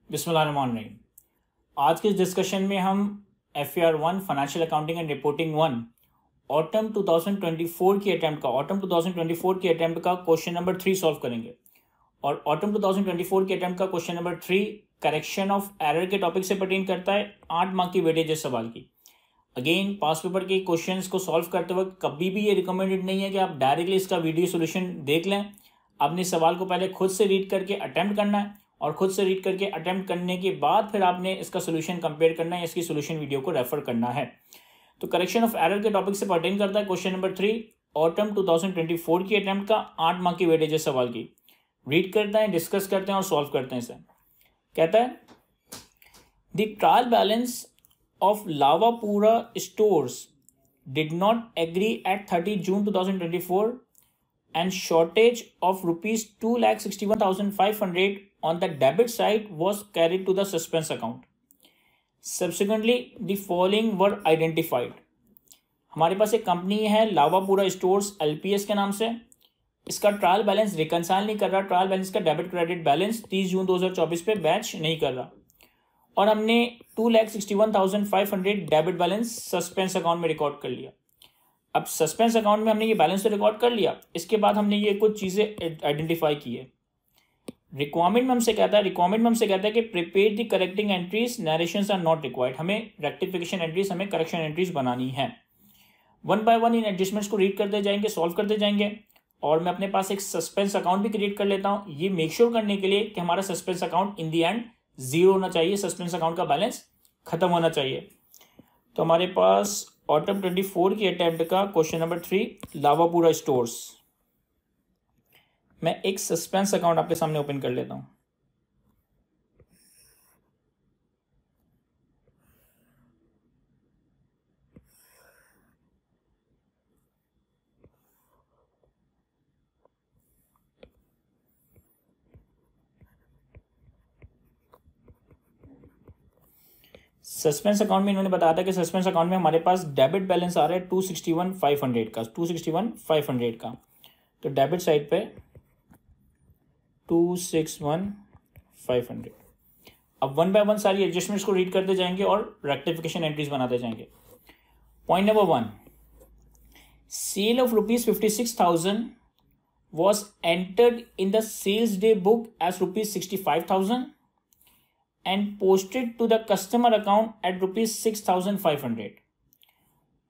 बिस्मिल्लाहिर्रहमानिर्रहीम। आज के इस डिस्कशन में हम FAR 1 financial accounting and reporting 1 autumn 2024 की अटैम्प्ट का क्वेश्चन नंबर 3 सॉल्व करेंगे। और ऑटम 2024 के अटैम्प्ट का question number 3 correction of error के टॉपिक से पर्टेन करता है। 8 मार्क की वेटेज है सवाल की। अगेन पास पेपर के क्वेश्चंस को सॉल्व करते वक्त कभी भी ये रिकमेंडेड नहीं है कि आप डायरेक्टली इसका वीडियो सोल्यूशन देख लें। आपने सवाल को पहले खुद से रीड करके अटैम्प्ट करना है और खुद से रीड करके अटैम्प्ट करने के बाद फिर आपने इसका सोल्यूशन कंपेयर करना है, इसकी सोल्यूशन वीडियो को रेफर करना है। तो करेक्शन ऑफ एरर के टॉपिक से पर्टेन करता है क्वेश्चन नंबर 3 ऑटम 2024 की अटैम्प्ट का। 8 मार्क की वेटेज है सवाल की। रीड करते हैं, डिस्कस करते हैं और सॉल्व करते हैं इसे। कहता है the trial balance of Lavapura stores did not agree at 30 June 2024 and shortage of rupees 2,61,500 on the debit side was carried to the suspense account. Subsequently, the following were identified. हमारे पास एक company है लावापुरा stores LPS के नाम से। इसका trial balance reconcile नहीं कर रहा। ट्रायल बैलेंस का डेबिट क्रेडिट बैलेंस 30 जून 2024 पे मैच नहीं कर रहा और हमने 2,61,500 डेबिट बैलेंस सस्पेंस अकाउंट में रिकॉर्ड कर लिया। अब सस्पेंस अकाउंट में हमने ये बैलेंस तो रिकॉर्ड कर लिया, इसके बाद हमने ये कुछ चीज़ें आइडेंटिफाई की है। रिक्वायरमेंट में हमसे कहता है कि prepare the correcting entries, narrations are not required. हमें रेक्टिफिकेशन एंट्रीज, हमें करेक्शन एंट्रीज बनानी है। 1 बाय 1 इन एडजस्टमेंट्स को रीड करते जाएंगे, सॉल्व करते जाएंगे। और मैं अपने पास एक सस्पेंस अकाउंट भी क्रिएट कर लेता हूँ, ये मेक श्योर करने के लिए कि हमारा suspense account in the and 0 होना चाहिए, सस्पेंस अकाउंट का बैलेंस खत्म होना चाहिए। तो हमारे पास ऑटम 24 की अटेम्प्ट का क्वेश्चन नंबर 3 लावापुरा स्टोर्स। मैं एक सस्पेंस अकाउंट आपके सामने ओपन कर लेता हूं। सस्पेंस अकाउंट में इन्होंने बताया था कि सस्पेंस अकाउंट में हमारे पास डेबिट बैलेंस आ रहा है 261,500 का। तो डेबिट साइड पे 261,500। अब 1 बाय 1 सारी एडजस्टमेंट्स को रीड करते जाएंगे और रेक्टिफिकेशन एंट्रीज बनाते जाएंगे। Point number 1, sale of ₹56,000 was entered in the sales day book as ₹65,000 and posted to the customer account at ₹6,500.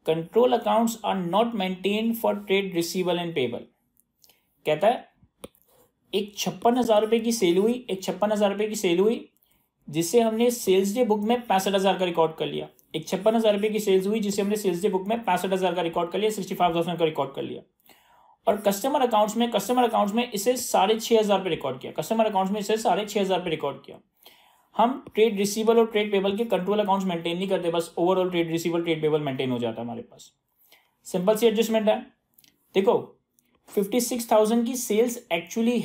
Control accounts are not maintained for trade receivable and payable. कहता है एक 56,000 रुपये की cell हुई, जिसे हमने सेल्स डे बुक में 65,000 का रिकॉर्ड कर लिया। एक 56,000 रुपये की सेल्स हुई जिसे हमने सेल्स डे बुक में 65,000 का रिकॉर्ड कर लिया, 65,000 का रिकॉर्ड कर लिया। और कस्टमर अकाउंट्स में इसे 6,500 पे रिकॉर्ड किया। हम ट्रेड रिसीवेबल और ट्रेड पेबल के कंट्रोल अकाउंट्स मेंटेन नहीं करते, बस overall trade receivable trade payable maintain हो जाता है हमारे पास। सिंपल सी एडजस्टमेंट है। देखो 56,000 की सेल्स एक्चुअली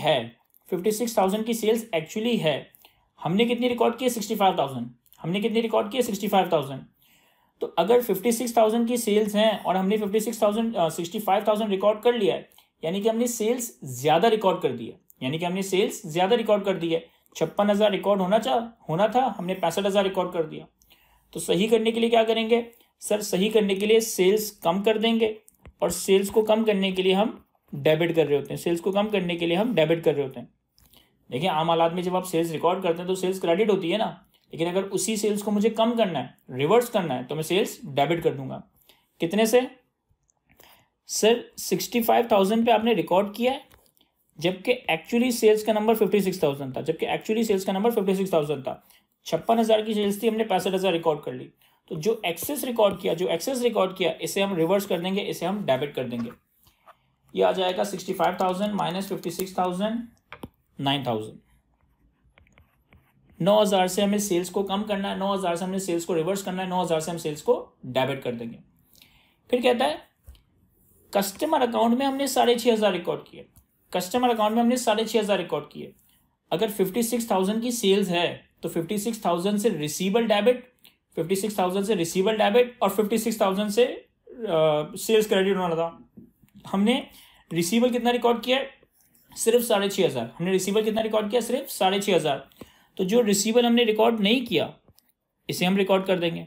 है। हमने कितनी रिकॉर्ड की है? 65,000। तो अगर 56,000 की सेल्स हैं और हमने 65,000 रिकॉर्ड कर लिया है, यानी कि हमने सेल्स ज्यादा रिकॉर्ड कर दी है। 56,000 रिकॉर्ड होना था, हमने 65,000 रिकॉर्ड कर दिया। तो सही करने के लिए क्या करेंगे सर? सही करने के लिए सेल्स कम कर देंगे और सेल्स को कम करने के लिए हम डेबिट कर रहे होते हैं। देखिए आम हालात में जब आप सेल्स रिकॉर्ड करते हैं तो सेल्स क्रेडिट होती है ना, लेकिन अगर उसी सेल्स को मुझे कम करना है, रिवर्स करना है, तो मैं सेल्स डेबिट कर दूंगा। कितने से सर? 65,000 पे आपने रिकॉर्ड किया है, जबकि एक्चुअली सेल्स का नंबर 56,000 था। 56,000 की सेल्स थी, हमने 65,000 रिकॉर्ड कर ली। तो जो एक्सेस रिकॉर्ड किया इसे हम रिवर्स कर देंगे, इसे हम डेबिट कर देंगे। ये आ जाएगा 65,000 माइनस 56,000, 9,000। 9,000 से हमें सेल्स को कम करना है, 9,000 से हमने सेल्स को रिवर्स करना है, 9,000 से हम सेल्स को डेबिट कर देंगे। फिर कहता है कस्टमर अकाउंट में हमने 6,500 रिकॉर्ड किए। अगर 56,000 की सेल्स है तो 56,000 से रिसीवेबल डेबिट और 56,000 से सेल्स क्रेडिट होना था। हमने रिसीवेबल कितना रिकॉर्ड किया? सिर्फ 6,500। हमने रिसीवेबल कितना रिकॉर्ड किया? सिर्फ 6,500। तो जो रिसीवल हमने रिकॉर्ड नहीं किया इसे हम रिकॉर्ड कर देंगे,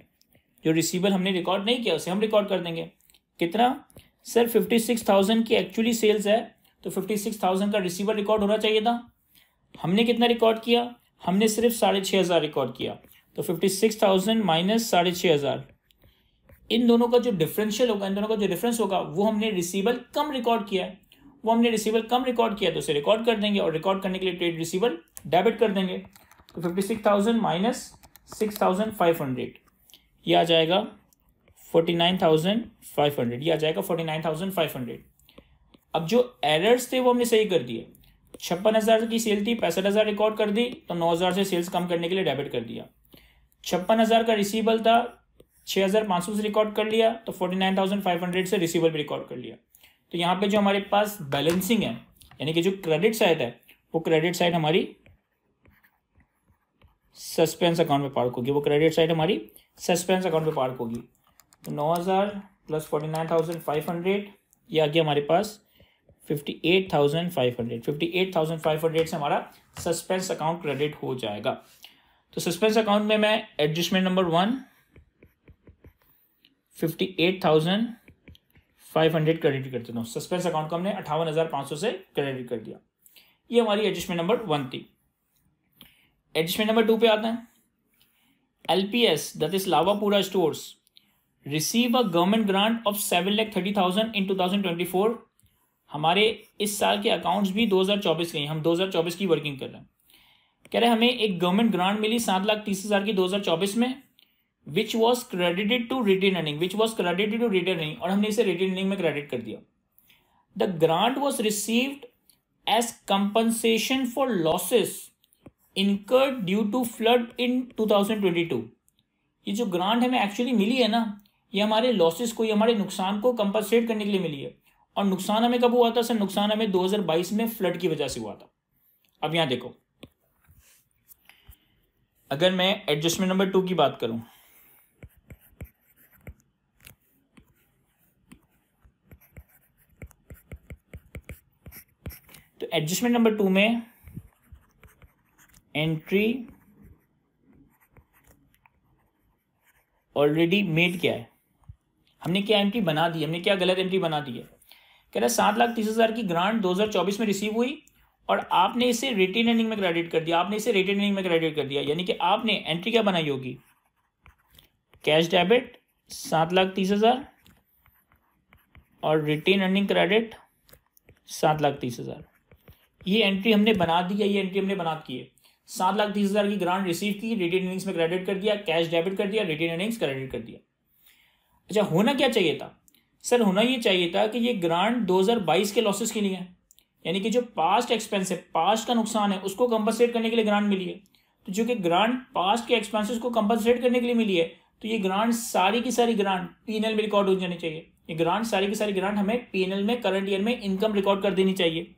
जो रिसीवल हमने रिकॉर्ड नहीं किया उसे हम रिकॉर्ड कर देंगे। कितना सर 56,000 की एक्चुअली सेल्स है, तो 56,000 का रिसीवल रिकॉर्ड होना चाहिए था। हमने कितना रिकॉर्ड किया, हमने सिर्फ 6,500 रिकॉर्ड किया, तो 56,000 माइनस 6,500, इन दोनों का जो डिफरेंशियल होगा, इन दोनों का जो डिफरेंस होगा वो हमने रिसीवल कम रिकॉर्ड किया है, वो हमने रिसीवल कम रिकॉर्ड किया तो उसे रिकॉर्ड कर देंगे, और रिकॉर्ड करने के लिए ट्रेड रिसीवल डेबिट कर देंगे। तो 56,000 माइनस 6,500 ये आ जाएगा 49,500, ये आ जाएगा 49,500। अब जो एरर्स थे वो हमने सही कर दिए। 56,000 की सेल थी, 65,000 रिकॉर्ड कर दी, तो 9,000 से सेल्स कम करने के लिए डेबिट कर दिया। 56,000 का रिसीवल था, 6,500 से रिकॉर्ड कर लिया, तो 49,500 से रिसीवल भी रिकॉर्ड कर लिया। तो यहाँ पे जो हमारे पास बैलेंसिंग है, यानी कि जो क्रेडिट साइड है, वो क्रेडिट साइड हमारी सस्पेंस अकाउंट में पार्क होगी, वो क्रेडिट साइड हमारी सस्पेंस अकाउंट में पार्क होगी। तो 9,000 प्लस 49,500 ये आ गया हमारे पास 58,500। 58,500 से हमारा सस्पेंस अकाउंट क्रेडिट हो जाएगा। तो सस्पेंस अकाउंट में मैं एडजस्टमेंट नंबर 1 58,500 क्रेडिट कर देता हूँ। सस्पेंस अकाउंट को हमने 58,500 से क्रेडिट कर दिया। ये हमारी एडजस्टमेंट नंबर 1 थी। एडजस्टमेंट नंबर 2 पे आता है। LPS that is Lavapura stores receive a government grant of 7,30,000 in 2024। हमारे इस साल के अकाउंट्स भी 2024 के हैं, हम 2024 की वर्किंग कर रहे हैं। कह रहे हैं हमें एक गवर्नमेंट ग्रांट मिली 7,30,000 की 2024 में, which was credited to retain earning, which was credited to retain earning, और हमने इसे रिटेन अर्निंग में क्रेडिट कर दिया। The grant was received as compensation for losses incurred due to flood in 2022। ये जो ग्रांट हमें एक्चुअली मिली है ना, ये हमारे लॉसेस को, ये हमारे नुकसान को कंपनसेट करने के लिए मिली है। और नुकसान हमें कब हुआ था सर? नुकसान हमें 2022 में फ्लड की वजह से हुआ था। अब यहां देखो, अगर मैं एडजस्टमेंट नंबर 2 की बात करूं, तो एडजस्टमेंट नंबर 2 में एंट्री ऑलरेडी मेड क्या है, हमने क्या एंट्री बना दी, हमने क्या गलत एंट्री बना दी है। कह रहा है 7,30,000 की ग्रांट 2024 में रिसीव हुई और आपने इसे रिटेन अर्निंग में क्रेडिट कर दिया, आपने इसे रिटेन अर्निंग में क्रेडिट कर दिया, यानी कि आपने एंट्री क्या बनाई होगी, कैश डेबिट 7,30,000 और रिटेन अर्निंग क्रेडिट 7,30,000। ये एंट्री हमने बना दी है, ये एंट्री हमने बना दी है। 7,30,000 की ग्रांट रिसीव की, रिटेन अर्निंग्स में क्रेडिट कर दिया, कैश डेबिट कर दिया, रिटेन अर्निंग्स क्रेडिट कर दिया। अच्छा, होना क्या चाहिए था सर? होना ये चाहिए था कि ये ग्रांट 2022 के लॉसेस के लिए है, यानी कि जो पास्ट एक्सपेंस है, पास्ट का नुकसान है, उसको कंपनसेट करने के लिए ग्रांट मिली है। तो जो कि ग्रांट पास्ट के एक्सपेंसेस को कंपनसेट करने के लिए मिली है, तो ये ग्रांट सारी की सारी ग्रांट पीएनएल में रिकॉर्ड हो जानी चाहिए। ये ग्रांट सारी की सारी ग्रांट हमें पीएनएल में करंट ईयर में इनकम रिकॉर्ड कर देनी चाहिए।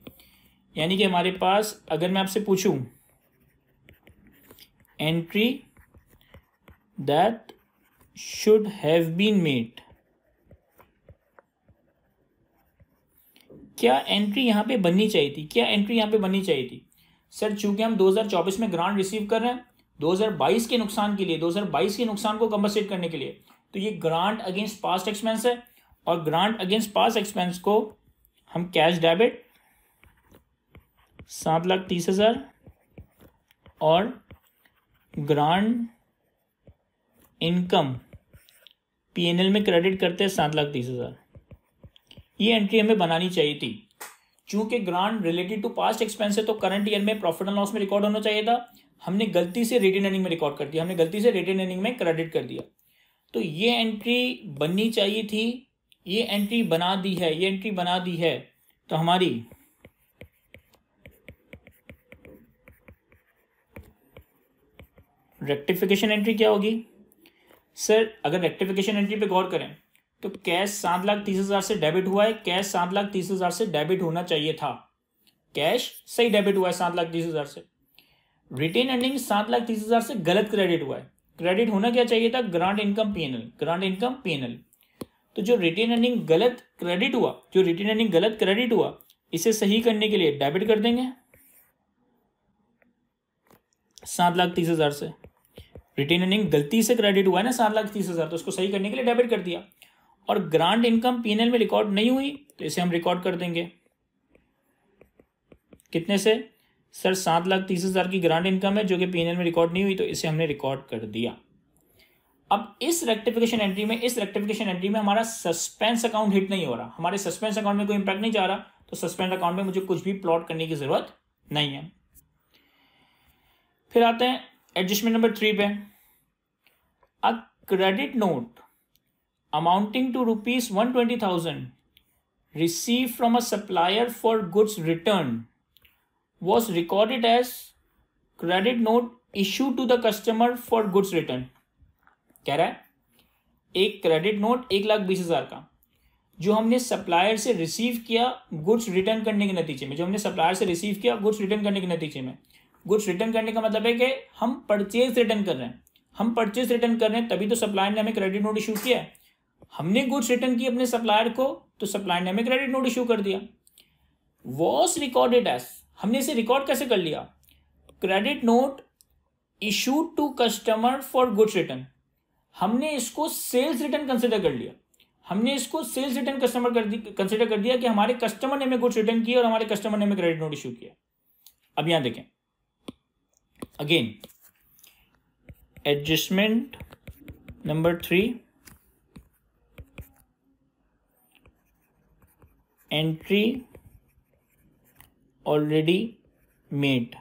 यानी कि हमारे पास, अगर मैं आपसे पूछूं entry that should have been made, क्या एंट्री यहां पे बननी चाहिए थी, क्या एंट्री यहां पे बननी चाहिए थी सर? चूंकि हम 2024 में ग्रांट रिसीव कर रहे हैं 2022 के नुकसान के लिए, 2022 के नुकसान को कंपनसेट करने के लिए, तो ये ग्रांट अगेंस्ट पास्ट एक्सपेंस है, और ग्रांट अगेंस्ट पास्ट एक्सपेंस को हम कैश डेबिट 7,30,000 और ग्रांट इनकम पीएनएल में क्रेडिट करते हैं 7,30,000। ये एंट्री हमें बनानी चाहिए थी। चूंकि grant related to past expense है, तो करंट ईयर में प्रॉफिट एंड लॉस में रिकॉर्ड होना चाहिए था। हमने गलती से रिटेन अर्निंग में रिकॉर्ड कर दिया, हमने गलती से रिटेन अर्निंग में क्रेडिट कर दिया। तो ये एंट्री बननी चाहिए थी, ये एंट्री बना दी है, ये एंट्री बना दी है। तो हमारी रेक्टिफिकेशन एंट्री क्या होगी सर? अगर रेक्टिफिकेशन एंट्री पे गौर करें तो कैश 7,30,000 से डेबिट हुआ है, कैश 7,30,000 से डेबिट होना चाहिए था, कैश सही डेबिट हुआ है 7,30,000 से। रिटेन अर्निंग 7,30,000 से गलत क्रेडिट हुआ है, क्रेडिट होना क्या चाहिए था, grant income PNL, grant income PNL. तो जो रिटेन अर्निंग गलत क्रेडिट हुआ, जो रिटेन अर्निंग गलत क्रेडिट हुआ, इसे सही करने के लिए डेबिट कर देंगे 7,30,000 से। रिटेन अर्निंग गलती से क्रेडिट हुआ है ना 7,30,000, तो उसको सही करने के लिए डेबिट कर दिया। और ग्रांट इनकम पीएनएल में रिकॉर्ड नहीं हुई तो इसे हम रिकॉर्ड कर देंगे। कितने से? सर 7,30,000 की ग्रांट इनकम है जो कि पीएनएल में रिकॉर्ड नहीं हुई, तो इसे हमने रिकॉर्ड कर दिया। अब इस रेक्टिफिकेशन एंट्री में हमारा सस्पेंस अकाउंट हिट नहीं हो रहा, हमारे सस्पेंस अकाउंट में कोई इंपैक्ट नहीं जा रहा, तो सस्पेंस अकाउंट में मुझे कुछ भी प्लॉट करने की जरूरत नहीं है। फिर आते हैं एडजस्टमेंट नंबर 3 पे। A credit note amounting to ₹120,000 received from a supplier for goods returned was recorded as credit note issued to the customer for goods returned। कह रहा है एक क्रेडिट नोट 1,20,000 का जो हमने सप्लायर से रिसीव किया गुड्स रिटर्न करने के नतीजे में, गुड्स रिटर्न करने के नतीजे में। गुड्स रिटर्न करने का मतलब है कि हम परचेज रिटर्न कर रहे हैं, तभी तो सप्लायर ने हमें क्रेडिट नोट इशू किया है। हमने गुड्स रिटर्न की अपने सप्लायर को, तो सप्लायर ने हमें क्रेडिट नोट इशू कर दिया। वॉज रिकॉर्डेड एज, हमने इसे रिकॉर्ड कैसे कर लिया? Credit note issued to customer for goods return, हमने इसको सेल्स रिटर्न कंसिडर कर लिया। कंसिडर कर दिया कि हमारे कस्टमर ने हमें गुड्स रिटर्न किया और हमारे कस्टमर ने हमें क्रेडिट नोट इशू किया। अब यहां देखें again adjustment number 3, entry already made.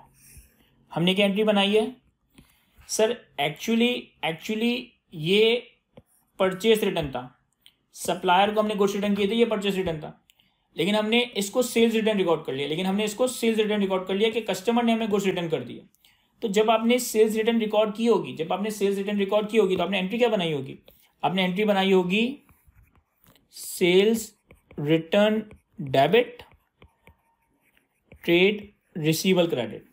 हमने क्या एंट्री बनाई है? सर एक्चुअली ये परचेस रिटर्न था, सप्लायर को हमने गुड्स रिटर्न किए थे, ये परचेस रिटर्न था, लेकिन हमने इसको सेल्स रिटर्न रिकॉर्ड कर लिया कि कस्टमर ने हमें गुड्स रिटर्न कर दिया। तो जब आपने सेल्स रिटर्न रिकॉर्ड की होगी तो आपने एंट्री क्या बनाई होगी? आपने एंट्री बनाई होगी sales return debit trade receivable credit.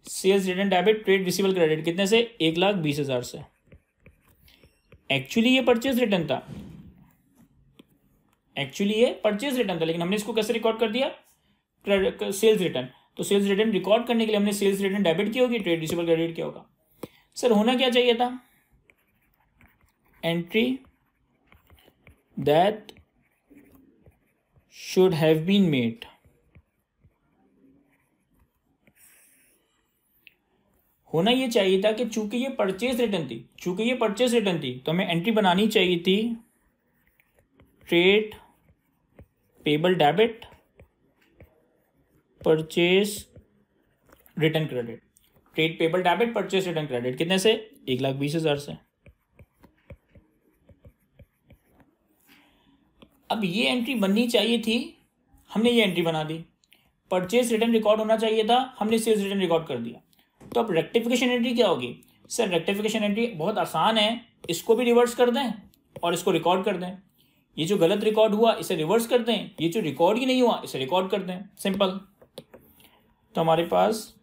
Sales return debit trade receivable credit कितने से? 1,20,000 से। एक्चुअली ये परचेज रिटर्न था, लेकिन हमने इसको कैसे रिकॉर्ड कर दिया? Sales return. तो सेल्स रिटर्न रिकॉर्ड करने के लिए हमने सेल्स रिटर्न डेबिट की होगी, ट्रेड रिसीवल क्रेडिट किया होगा। सर होना क्या चाहिए था? Entry that should have been made. होना ये चाहिए था कि चूंकि ये परचेज रिटर्न थी तो हमें एंट्री बनानी चाहिए थी trade payable debit purchase return credit. Trade payable debit purchase return credit कितने से? 1,20,000 से। अब ये एंट्री बननी चाहिए थी, हमने ये एंट्री बना दी। परचेज रिटर्न रिकॉर्ड होना चाहिए था, हमने सेल्स रिटर्न रिकॉर्ड कर दिया। तो अब रेक्टिफिकेशन एंट्री क्या होगी? सर रेक्टिफिकेशन एंट्री बहुत आसान है, इसको भी रिवर्स कर दें और इसको रिकॉर्ड कर दें। ये जो गलत रिकॉर्ड हुआ इसे रिवर्स कर दें, ये जो रिकॉर्ड ही नहीं हुआ इसे रिकॉर्ड कर दें, सिंपल। तो हमारे पास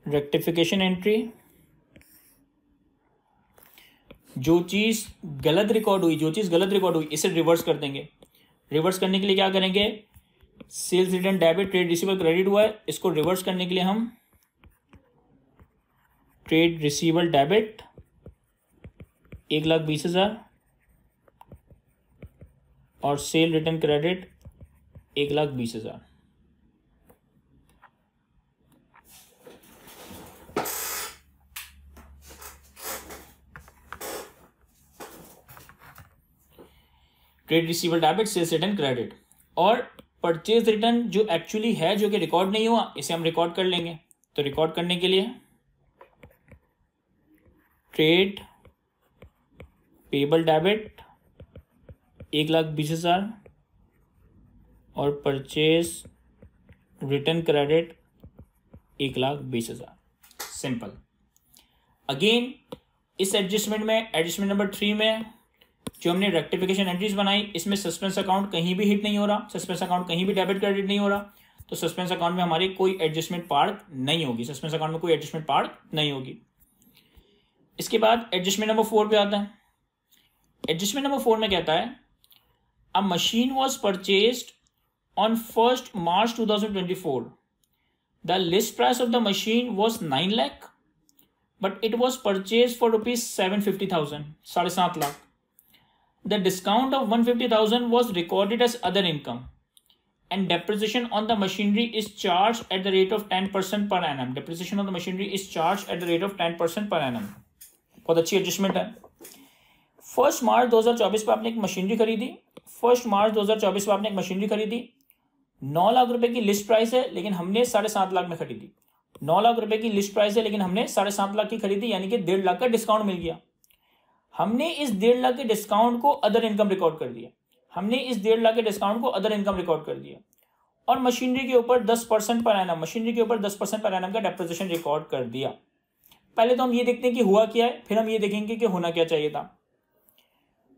रेक्टिफिकेशन एंट्री, जो चीज गलत रिकॉर्ड हुई इसे रिवर्स कर देंगे। रिवर्स करने के लिए क्या करेंगे? Sales return debit trade receivable credit हुआ है, इसको रिवर्स करने के लिए हम ट्रेड रिसीवल डेबिट 1,20,000 और sale return credit 1,20,000। Trade receivable debit sales return credit और परचेज रिटर्न जो एक्चुअली है, जो कि रिकॉर्ड नहीं हुआ, इसे हम रिकॉर्ड कर लेंगे। तो रिकॉर्ड करने के लिए ट्रेड पेबल डेबिट 1,20,000 और purchase return credit 1,20,000, simple. Again इस एडजस्टमेंट नंबर 3 में जो हमने रेक्टिफिकेशन एंट्रीज बनाई, इसमें सस्पेंस अकाउंट कहीं भी हिट नहीं हो रहा, सस्पेंस अकाउंट कहीं भी डेबिट क्रेडिट नहीं हो रहा, तो सस्पेंस अकाउंट में हमारी कोई एडजस्टमेंट पार्ट नहीं होगी। इसके बाद एडजस्टमेंट नंबर 4 पे आता है। एडजस्टमेंट नंबर 4 में कहता है a machine was purchased on 1 March 2024 the list price of the machine was 9 lakh but it was purchase for rupees 750,000, 7.5 lakh. The discount of 150,000 was recorded as other income and depreciation on the machinery is charged at the rate of 10% per annum. Depreciation on the machinery is charged at the rate of 10% per annum. बहुत अच्छी adjustment है. 1 मार्च 2024 पे आपने एक machinery खरीदी. 1 मार्च 2024 पे आपने एक मशीनरी खरीदी. 9 लाख रुपए की लिस्ट प्राइस है लेकिन हमने 7.5 लाख में खरीदी. 9 लाख रुपए की लिस्ट प्राइस है लेकिन हमने 7.5 लाख की खरीदी, यानी कि 1.5 लाख का डिस्काउंट मिल गया. हमने इस 1.5 लाख के डिस्काउंट को अदर इनकम रिकॉर्ड कर दिया. हमने इस 1.5 लाख के डिस्काउंट को अदर इनकम रिकॉर्ड कर दिया और मशीनरी के ऊपर 10% पर एनम, मशीनरी के ऊपर 10% पर एनम का डेप्रिसिएशन रिकॉर्ड कर दिया. पहले तो हम ये देखते हैं कि हुआ क्या है, फिर हम ये देखेंगे कि होना क्या चाहिए था.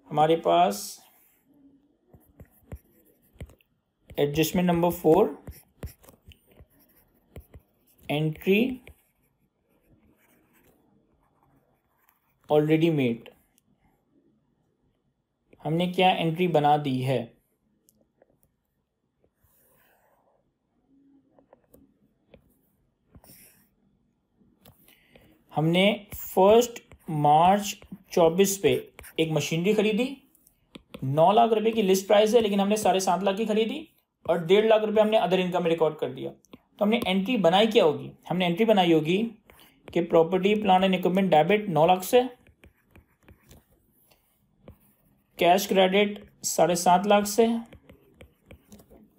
हमारे पास adjustment number 4, entry already made. हमने क्या एंट्री बना दी है? हमने 1 मार्च 24 पे एक मशीनरी खरीदी. 9 लाख रुपए की लिस्ट प्राइस है लेकिन हमने 7.5 लाख की खरीदी और 1.5 लाख रुपए हमने अदर इनकम में रिकॉर्ड कर दिया. तो हमने एंट्री बनाई क्या होगी? हमने एंट्री बनाई होगी कि property plant and equipment debit 9 lakh से, कैश क्रेडिट 7.5 लाख से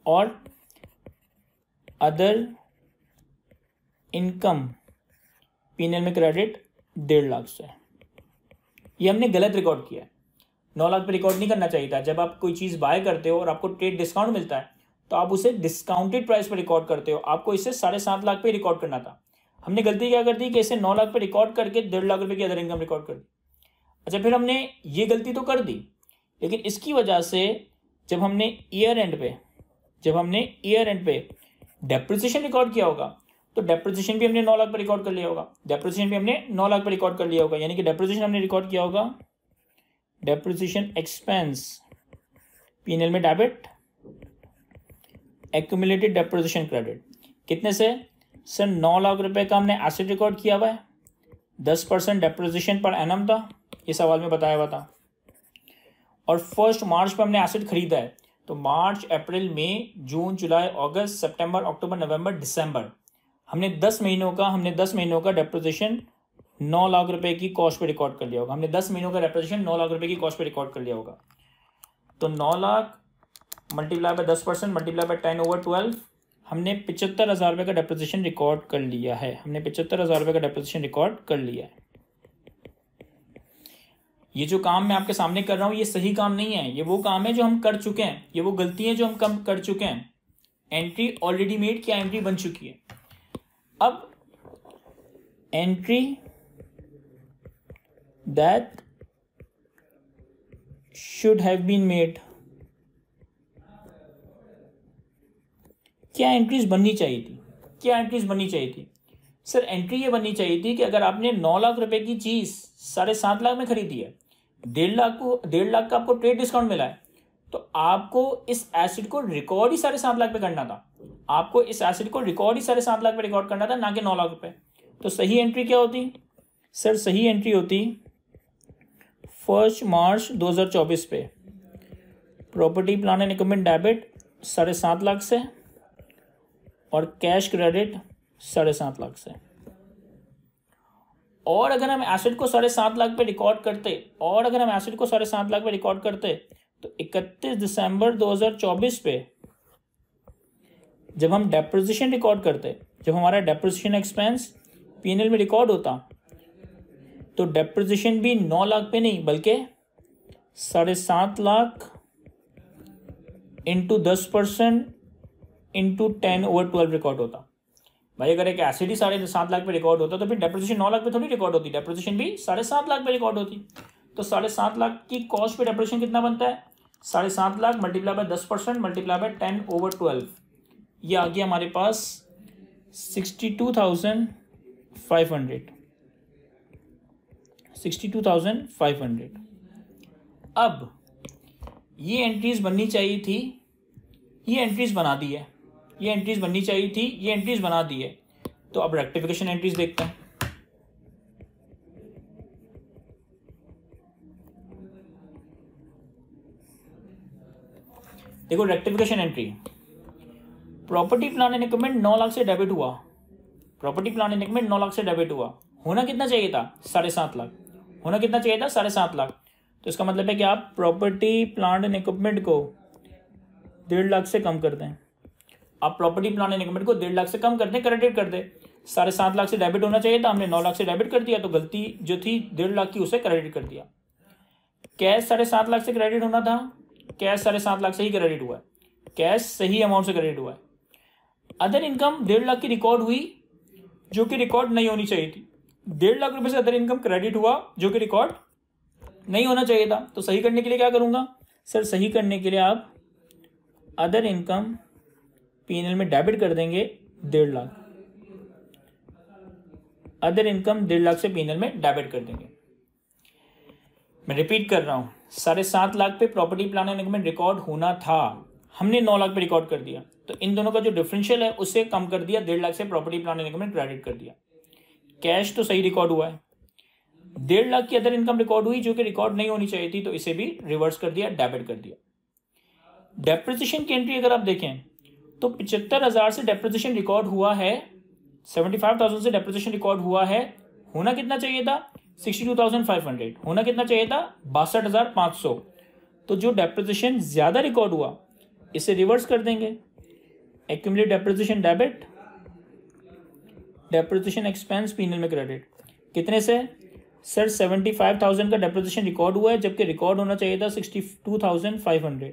और अदर इनकम पीएनएल में क्रेडिट 1.5 लाख से. ये हमने गलत रिकॉर्ड किया है. 9 लाख पे रिकॉर्ड नहीं करना चाहिए था. जब आप कोई चीज़ बाय करते हो और आपको ट्रेड डिस्काउंट मिलता है तो आप उसे डिस्काउंटेड प्राइस पे रिकॉर्ड करते हो. आपको इसे 7.5 लाख पे रिकॉर्ड करना था. हमने गलती क्या कर दी कि इसे 9 लाख पे रिकॉर्ड करके 1.5 लाख रुपए की अदर इनकम रिकॉर्ड कर दी. अच्छा, फिर हमने ये गलती तो कर दी लेकिन इसकी वजह से जब हमने ईयर एंड पे डेप्रिसिएशन रिकॉर्ड किया होगा तो डेप्रिसिएशन भी हमने 9 लाख पर रिकॉर्ड कर लिया होगा. यानी कि डेप्रिसिएशन हमने रिकॉर्ड किया होगा. डेप्रिसिएशन एक्सपेंस पीएनएल में डेबिट, एक्यूमुलेटेड डेप्रिसिएशन क्रेडिट. कितने से? सर 9 लाख रुपए का हमने एसेट रिकॉर्ड किया हुआ है. 10% डेप्रिसिएशन पर एनम था, ये सवाल में बताया हुआ था. और 1 मार्च पे हमने एसेट खरीदा है. तो मार्च, अप्रैल, मई, जून, जुलाई, अगस्त, सितंबर, अक्टूबर, नवंबर, दिसंबर, हमने 10 महीनों का डेप्रिसिएशन 9 लाख रुपए की कॉस्ट पे रिकॉर्ड कर लिया होगा. तो 9 lakh multiply by 10% multiply by 10/12, हमने 75,000 रुपये का डेप्रिसिएशन रिकॉर्ड कर लिया है. ये जो काम मैं आपके सामने कर रहा हूं ये सही काम नहीं है. ये वो काम है जो हम कर चुके हैं. ये वो गलती है जो हम कम कर चुके हैं. एंट्री ऑलरेडी मेड, क्या एंट्री बन चुकी है. अब entry that should have been made. क्या एंट्रीज बननी चाहिए थी? सर एंट्री ये बननी चाहिए थी कि अगर आपने 9 लाख रुपए की चीज 7.5 लाख में खरीदी है, 1.5 लाख का आपको ट्रेड डिस्काउंट मिला है, तो आपको इस एसेट को रिकॉर्ड ही 7.5 लाख पे करना था. रिकॉर्ड करना था, ना कि 9 लाख रुपए. तो सही एंट्री क्या होती? सर सही एंट्री होती 1 मार्च 2024 पे property plant and equipment debit 7.5 lakh से और कैश क्रेडिट 7.5 लाख से. और अगर हम एसेट को 7.5 लाख पे रिकॉर्ड करते तो 31 दिसंबर 2024 पे जब हम डेप्रिसिएशन रिकॉर्ड करते, जब हमारा डेप्रिसिएशन एक्सपेंस पीएनएल में रिकॉर्ड होता, तो डेप्रिसिएशन भी 9 लाख पे नहीं बल्कि 7.5 लाख इंटू 10% इंटू 10/12 रिकॉर्ड होता. भाई अगर एक एसेट ही 7.5 लाख पे रिकॉर्ड होता तो फिर डेप्रिसिएशन 9 लाख पे थोड़ी रिकॉर्ड होती, डेप्रिसिएशन भी 7.5 लाख पे रिकॉर्ड होती. तो 7.5 लाख की कॉस्ट पे डेप्रिसिएशन कितना बनता है? 7.5 lakh multiply by 10% multiply by 10/12, ये आ गया हमारे पास 62,500. अब ये एंट्रीज बननी चाहिए थी, ये एंट्रीज बना दी है. ये एंट्रीज बननी चाहिए थी, ये एंट्रीज बना दी है। तो अब रेक्टिफिकेशन एंट्रीज देखते हैं। देखो rectification entry, property plan and equipment 9 lakh से डेबिट हुआ, property plan and equipment 9 lakh से डेबिट हुआ, होना कितना चाहिए था 7.5 लाख, होना कितना चाहिए था 7.5 लाख। तो इसका मतलब है कि आप प्रॉपर्टी प्लान एंड इक्विपमेंट को 1.5 लाख से कम कर दें, आप प्रॉपर्टी प्लान एंड इक्विपमेंट को 1.5 लाख से कम कर दें, क्रेडिट कर दें। 7.5 लाख से डेबिट होना चाहिए था, हमने 9 लाख से डेबिट कर दिया, तो गलती जो थी 1.5 लाख की उसे क्रेडिट कर दिया। कैश 7.5 लाख से क्रेडिट होना था, कैश 7.5 लाख से ही क्रेडिट हुआ है, कैश सही अमाउंट से क्रेडिट हुआ है। अदर इनकम 1.5 लाख की रिकॉर्ड हुई जो कि रिकॉर्ड नहीं होनी चाहिए थी, 1.5 लाख रुपए से अदर इनकम क्रेडिट हुआ जो कि रिकॉर्ड नहीं होना चाहिए था। तो सही करने के लिए क्या करूंगा सर, सही करने के लिए आप अदर इनकम P&L में डेबिट कर देंगे 1.5 लाख, अदर इनकम 1.5 लाख से P&L में डेबिट कर देंगे। मैं रिपीट कर रहा हूं, 7.5 लाख पे property plan and equipment record होना था, हमने 9 लाख पे रिकॉर्ड कर दिया, तो इन दोनों का जो डिफरेंशियल है उससे कम कर दिया, 1.5 लाख से property plan and equipment credit कर दिया। कैश तो सही रिकॉर्ड हुआ है, 1.5 लाख की अदर इनकम रिकॉर्ड हुई जो कि रिकॉर्ड नहीं होनी चाहिए थी, तो इसे भी रिवर्स कर दिया, डेबिट कर दिया। डेप्रिसिएशन की एंट्री अगर आप देखें तो 75,000 से डेप्रिसिएशन रिकॉर्ड हुआ है, 75,000 से डेप्रिसिएशन रिकॉर्ड हुआ है, होना कितना चाहिए था 62,500, होना कितना चाहिए था 62,500। तो जो डेप्रिसिएशन ज्यादा रिकॉर्ड हुआ इसे रिवर्स कर देंगे, accumulate depreciation debit, depreciation expense P&L में क्रेडिट। कितने से सर 75,000 का डेप्रिसिएशन रिकॉर्ड हुआ है जबकि रिकॉर्ड होना चाहिए था 62,500।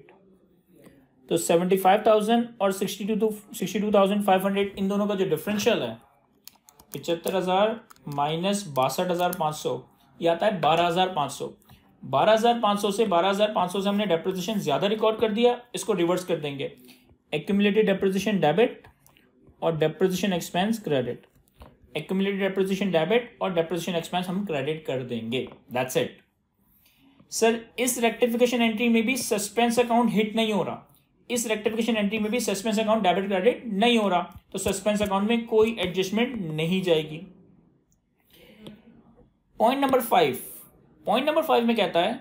तो 75,000 और 62,500 इन दोनों का जो डिफरेंशियल है 75,000 माइनस 62,500, ये आता है 12,500। 12,500 से 12,500 से हमने डेप्रिसिएशन ज्यादा रिकॉर्ड कर दिया, इसको रिवर्स कर देंगे, एक्यूमुलेटेड डेप्रिसिएशन डेबिट और depreciation expense credit, accumulated depreciation debit और डेप्रिसिएशन एक्सपेंस हम क्रेडिट कर देंगे, दैट्स इट। सर इस रेक्टिफिकेशन एंट्री में भी सस्पेंस अकाउंट हिट नहीं हो रहा, इस रेक्टिफिकेशन एंट्री में भी सस्पेंस अकाउंट डेबिट क्रेडिट नहीं हो रहा, तो सस्पेंस अकाउंट में कोई एडजस्टमेंट नहीं जाएगी। पॉइंट नंबर 5 में कहता है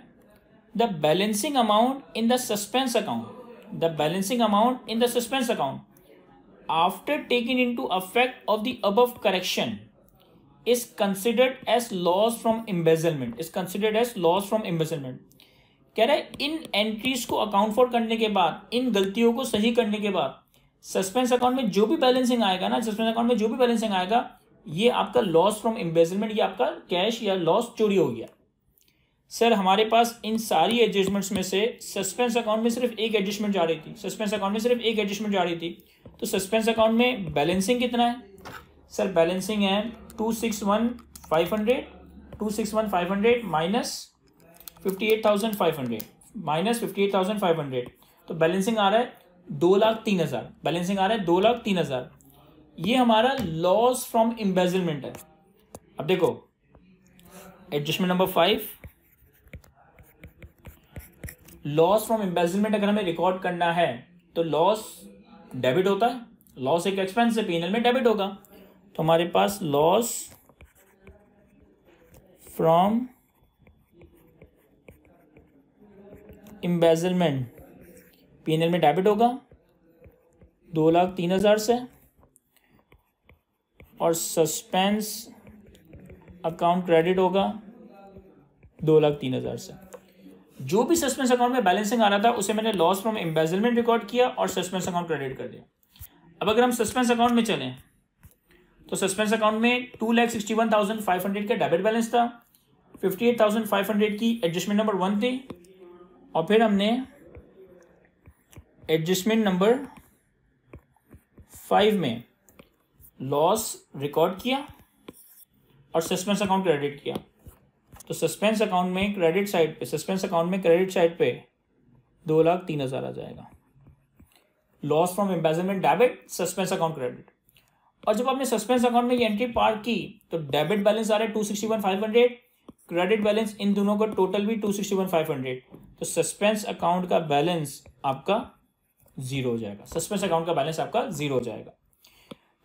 the balancing amount in the suspense account, the balancing amount in the suspense account after taking into affect of the above correction is considered as loss from embezzlement, is considered as loss from embezzlement। कह रहा है इन entries को account for करने के बाद, इन गलतियों को सही करने के बाद सस्पेंस अकाउंट में जो भी बैलेंसिंग आएगा ना, सस्पेंस अकाउंट में जो भी बैलेंसिंग आएगा ये आपका लॉस फ्रॉम एम्बेजलमेंट, ये आपका कैश या लॉस चोरी हो गया। सर हमारे पास इन सारी एडजस्टमेंट्स में से सस्पेंस अकाउंट में सिर्फ एक एडजस्टमेंट जा रही थी, सस्पेंस अकाउंट में सिर्फ एक एडजस्टमेंट जा रही थी, तो सस्पेंस अकाउंट में बैलेंसिंग कितना है सर, बैलेंसिंग है 261,500, 261,500 माइनस 58,500, माइनस 58,500, तो बैलेंसिंग आ रहा है 2,03,000, बैलेंसिंग आ रहा है 2,03,000। ये हमारा लॉस फ्रॉम एम्बेजलमेंट है। अब देखो adjustment number 5, loss from embezzlement अगर हमें रिकॉर्ड करना है तो लॉस डेबिट होता है, लॉस एक एक्सपेंस से P&L में डेबिट होगा, तो हमारे पास लॉस फ्रॉम एम्बेजलमेंट P&L में डेबिट होगा 2,03,000 से, और सस्पेंस अकाउंट क्रेडिट होगा 2,03,000 से। जो भी सस्पेंस अकाउंट में बैलेंसिंग आ रहा था उसे मैंने लॉस फ्रॉम एम्बेजलमेंट रिकॉर्ड किया और सस्पेंस अकाउंट क्रेडिट कर दिया। अब अगर हम सस्पेंस अकाउंट में चलें तो सस्पेंस अकाउंट में 2,61,500 का डेबिट बैलेंस था, 58,500 की एडजस्टमेंट नंबर 1 थी, और फिर हमने एडजस्टमेंट नंबर 5 में लॉस रिकॉर्ड किया और सस्पेंस अकाउंट क्रेडिट किया। तो सस्पेंस अकाउंट में क्रेडिट साइड पे, सस्पेंस अकाउंट में क्रेडिट साइड पे 2,03,000 आ जाएगा, loss from embezzlement debit, suspense account credit. और जब आपने सस्पेंस अकाउंट में ये एंट्री पार की तो डेबिट बैलेंस आ रहा है 261,500, क्रेडिट बैलेंस इन दोनों का टोटल भी 261,500, तो सस्पेंस अकाउंट का बैलेंस आपका जीरो हो जाएगा, सस्पेंस अकाउंट का बैलेंस आपका जीरो हो जाएगा।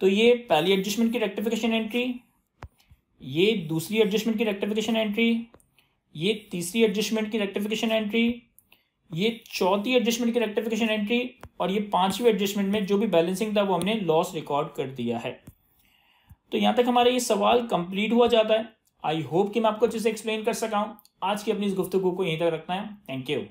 तो ये पहली एडजस्टमेंट की रेक्टिफिकेशन एंट्री, ये दूसरी एडजस्टमेंट की रेक्टिफिकेशन एंट्री, ये तीसरी एडजस्टमेंट की रेक्टिफिकेशन एंट्री, ये चौथी एडजस्टमेंट की रेक्टिफिकेशन एंट्री, और ये पांचवी एडजस्टमेंट में जो भी बैलेंसिंग था वो हमने लॉस रिकॉर्ड कर दिया है। तो यहां तक हमारा ये सवाल कंप्लीट हुआ जाता है। आई होप कि मैं आपको अच्छे से एक्सप्लेन कर सका हूं। आज की अपनी इस गुफ्तगू को यहीं तक रखना है। Thank you.